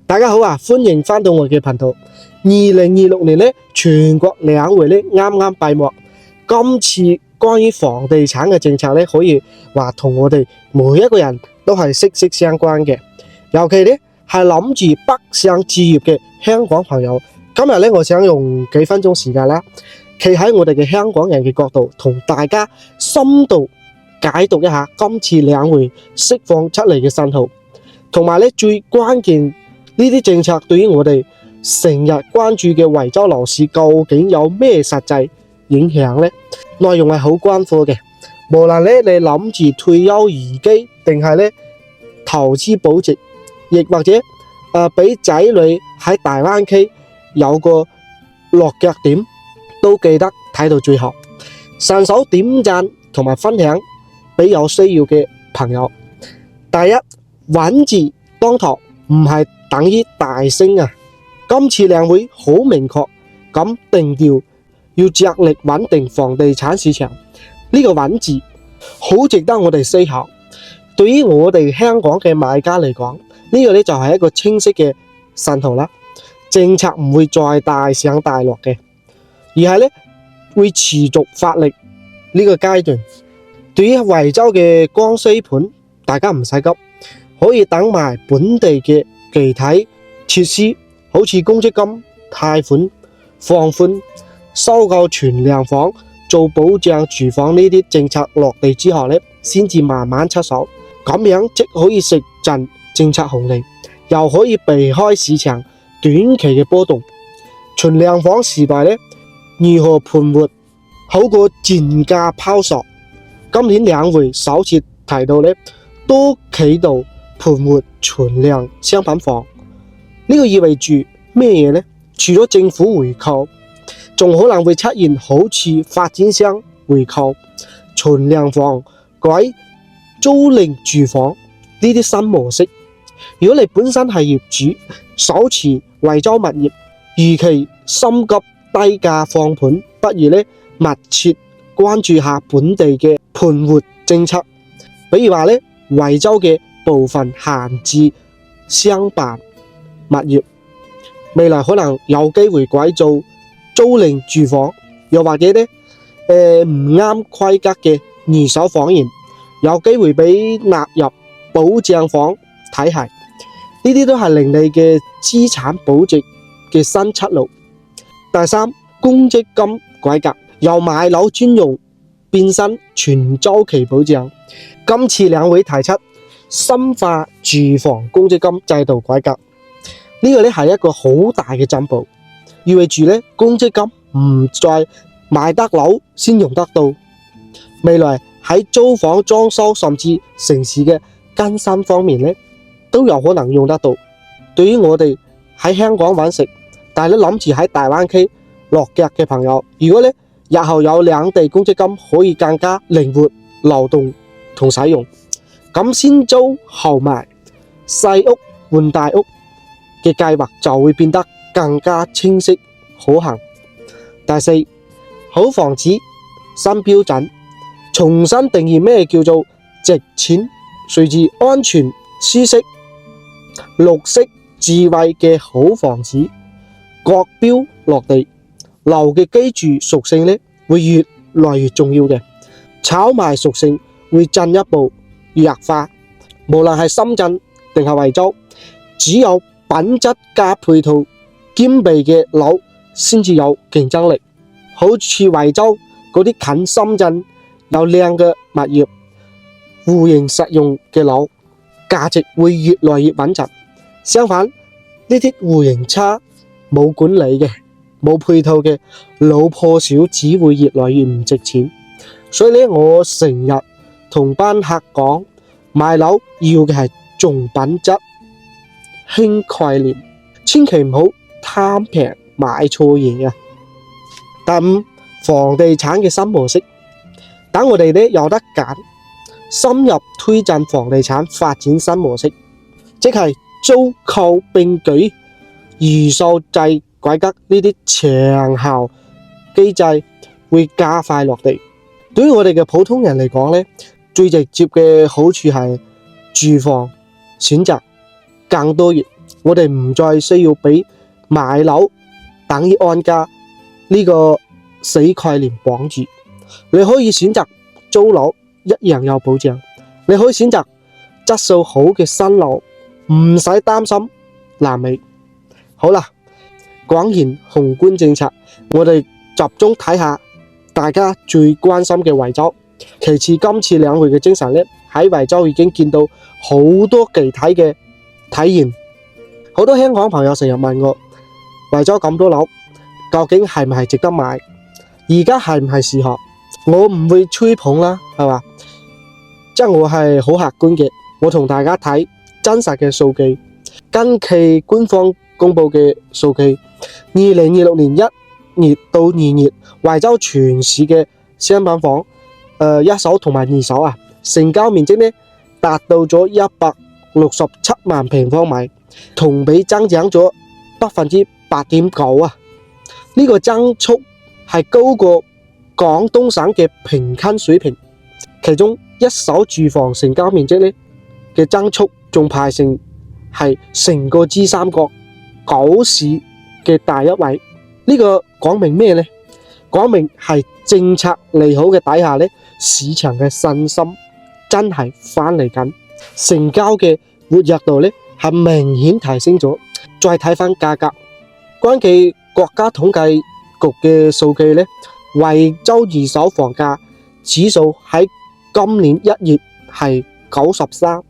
大家好啊，歡迎翻到我嘅頻道。2026年咧，全國兩會咧啱啱閉幕。今次關於房地產嘅政策咧，可以話同我哋每一個人都係息息相關嘅。尤其咧係諗住北上置業嘅香港朋友，今日咧我想用幾分鐘時間啦，企喺我哋嘅香港人嘅角度，同大家深度解讀一下今次兩會釋放出嚟嘅信號，同埋咧最關鍵呢啲政策對於我哋成日關注嘅惠州樓市究竟有咩實際影響呢？內容係好關課嘅，無論咧你諗住退休移居，定係咧投資保值，亦或者俾仔女喺大灣區有個落腳點，都記得睇到最後，順手點讚同埋分享俾有需要嘅朋友。第一，穩字當頭唔係等於大升啊！今次兩會好明確咁定調，要着力穩定房地產市場。呢個穩字好值得我哋思考。對於我哋香港嘅買家嚟講，呢個咧就係一個清晰嘅信號啦。政策唔會再大上大落嘅，而係咧會持續發力呢個階段。對於惠州嘅剛需盤，大家唔使急，可以等埋本地嘅具體設施，好似公積金、貸款放寬、收購存量房、做保障住房呢啲政策落地之後咧，先至慢慢出手。咁樣即可以食盡政策紅利，又可以避開市場短期嘅波動。存量房時代咧，如何盤活好過賤價拋售。今年兩會首次提到咧，多企度盤活存量商品房。呢個意味住咩嘢呢？除咗政府回購，仲可能會出現好似發展商回購、存量房改租賃住房呢啲新模式。如果你本身係業主，手持惠州物業，預期心急低價放盤，不如咧密切關注下本地嘅盤活政策。比如話咧，惠州嘅部分閒置商辦物業，未來可能有機會改做租賃住房，又或者咧唔啱規格嘅二手房源，有機會俾納入保障房體系。呢啲都係令你嘅資產保值嘅新出路。第三，公積金改革由買樓專用變身全周期保障。今次兩會提出深化住房公積金制度改革，呢個咧係一個好大嘅進步，意味住咧公積金唔再買得樓先用得到，未來喺租房裝修甚至城市嘅更新方面咧都有可能用得到。對於我哋喺香港揾食，但係你諗住喺大灣區落腳嘅朋友，如果咧日後有兩地公積金可以更加靈活流動同使用，咁先租後賣、細屋換大屋嘅計劃就會變得更加清晰可行。第四，好房子新標準，重新定義咩叫做值錢、隨住安全、舒適、綠色、智慧嘅好房子。國標落地，樓嘅居住屬性咧會越來越重要嘅，炒賣屬性會進一步弱化。無論係深圳定係惠州，只有品質加配套兼備嘅樓先至有競爭力。好似惠州嗰啲近深圳有靚嘅物業，戶型實用嘅樓價值會越來越穩陣。相反，呢啲戶型差、冇管理嘅、冇配套嘅老破小只會越來越唔值錢。所以咧，我成日同班客講，買樓要嘅係重品質、輕概念，千祈唔好貪平買錯嘢啊！第五，房地產嘅新模式，等我哋咧有得揀，深入推進房地產發展新模式，即係租購並舉、預售制改革呢啲長效機制會加快落地。對於我哋嘅普通人嚟講咧，最直接嘅好處係住房選擇更多元，我哋唔再需要俾買樓等於安家呢個死概念綁住。你可以選擇租樓，一樣有保障。你可以選擇質素好嘅新樓，唔使擔心爛尾。好啦，講完宏觀政策，我哋集中睇下大家最關心嘅惠州。其次，今次兩會嘅精神呢，喺惠州已經見到好多具體嘅體現。好多香港朋友成日問我，惠州咁多樓，究竟係唔係值得買？而家係唔係時候？我唔會吹捧啦，係嘛？即係我係好客觀嘅，我同大家睇真實嘅數據。近期官方公布嘅數據，2026年1月到2月，惠州全市嘅商品房，一手同埋二手啊，成交面積呢達到咗167萬平方米，同比增長咗8.9%啊！呢個增速係高過廣東省嘅平均水平。其中一手住房成交面積呢嘅增速仲排成係成個珠三角9市嘅第一位。呢個講明咩呢？講明係政策利好嘅底下呢，市場嘅信心真係翻嚟緊，成交嘅活躍度呢係明顯提升咗。再睇翻價格，根據國家統計局嘅數據呢，惠州二手房價指數喺今年1月係93，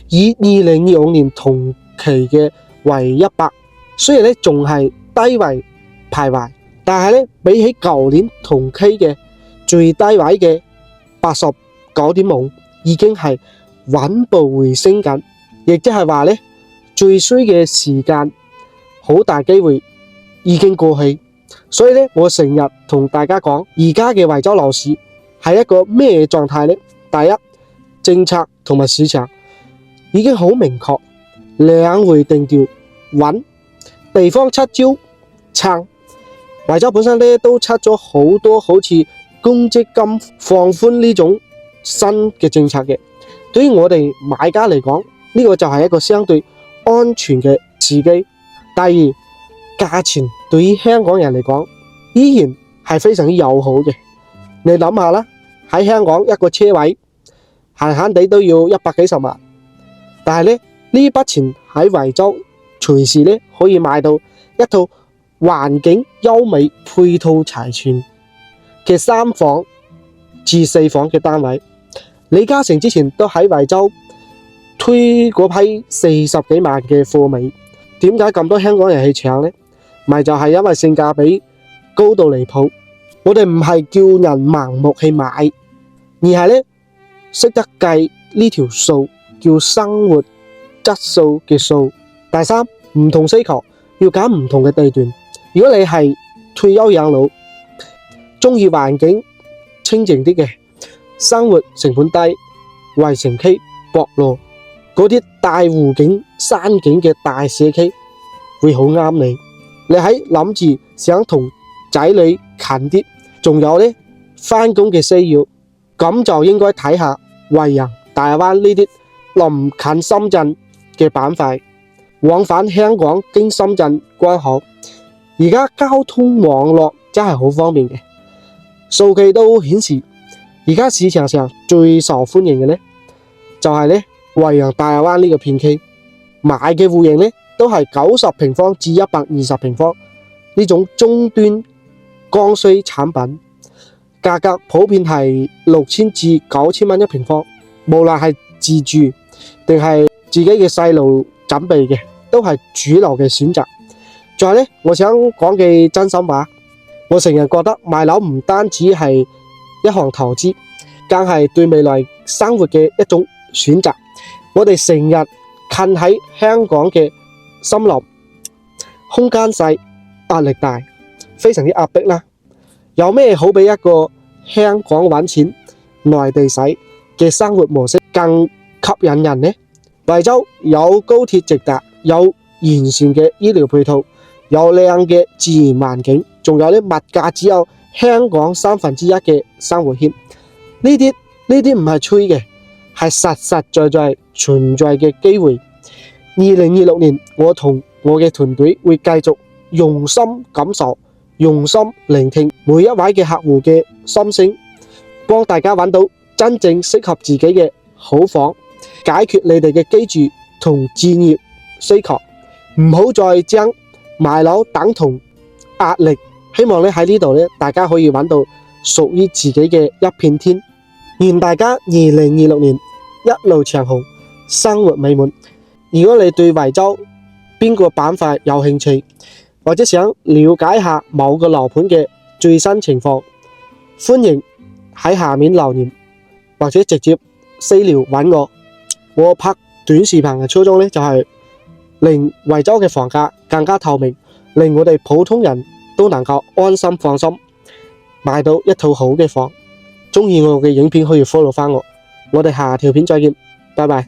以2025年同期嘅為100，雖然呢仲係低位徘徊，但係呢比起舊年同期嘅最低位嘅89.5，已經係穩步回升緊，亦即係話呢最衰嘅時間好大機會已經過去。所以呢，我成日同大家講，而家嘅惠州樓市係一個咩狀態呢？第一，政策同埋市場已經好明確，兩會定調穩，地方出招撐。惠州本身呢都出咗好多好似公積金放寬呢種新嘅政策嘅，對於我哋買家嚟講，呢個就係一個相對安全嘅時機。第二，價錢對於香港人嚟講依然係非常之友好嘅。你諗下啦，喺香港一個車位閒閒地都要100幾十萬，但係呢筆錢喺惠州隨時可以買到一套環境優美、配套齊全嘅3房至4房嘅單位。李嘉誠之前都喺惠州推嗰批40幾萬嘅貨尾，點解咁多香港人去搶呢？咪就係因為性價比高到離譜。我哋唔係叫人盲目去買，而係識得計呢條數，叫生活質素嘅數。第三，唔同需求要揀唔同嘅地段。如果你係退休養老，中意環境清靜啲嘅，生活成本低，圍城區、博羅嗰啲大湖景、山景嘅大社區會好啱你。你喺諗住想同仔女近啲，仲有返工嘅需要，咁就應該睇下惠陽、大灣呢啲臨近深圳嘅板塊，往返香港經深圳關口。而家交通網絡真係好方便嘅，數據都顯示而家市場上最受歡迎嘅就係惠陽大灣呢個片區，買嘅戶型都係90平方至120平方呢種中端剛需產品，價格普遍係6000至9000蚊一平方，無論係自住定係自己嘅細路準備嘅，都係主流嘅選擇。再來我想講句真心話，我成日覺得買樓唔單止係一項投資，更係對未來生活嘅一種選擇。我哋成日困喺香港嘅森林，空間細，壓力大，非常之壓迫啦。有咩好比一個香港揾錢，內地使嘅生活模式更吸引人呢？惠州有高鐵直達，有完善嘅醫療配套，有靚嘅自然環境，仲有物價只有香港1/3嘅生活圈。呢啲唔係吹嘅，係實實在在存在嘅機會。2026年我同我嘅團隊會繼續用心感受、用心聆聽每一位嘅客戶嘅心聲，幫大家揾到真正適合自己嘅好房，解決你哋嘅居住同置業需求，唔好再將買樓等同壓力。希望咧喺呢度咧，大家可以揾到屬於自己嘅一片天。願大家2026年一路長紅，生活美滿。如果你對惠州邊個板塊有興趣，或者想了解下某個樓盤嘅最新情況，歡迎喺下面留言，或者直接私聊揾我。我拍短視頻嘅初衷咧，就係令惠州嘅房價更加透明，令我哋普通人都能夠安心放心買到一套好嘅房。鍾意我嘅影片可以 follow 翻我。我哋下條片再見，拜拜。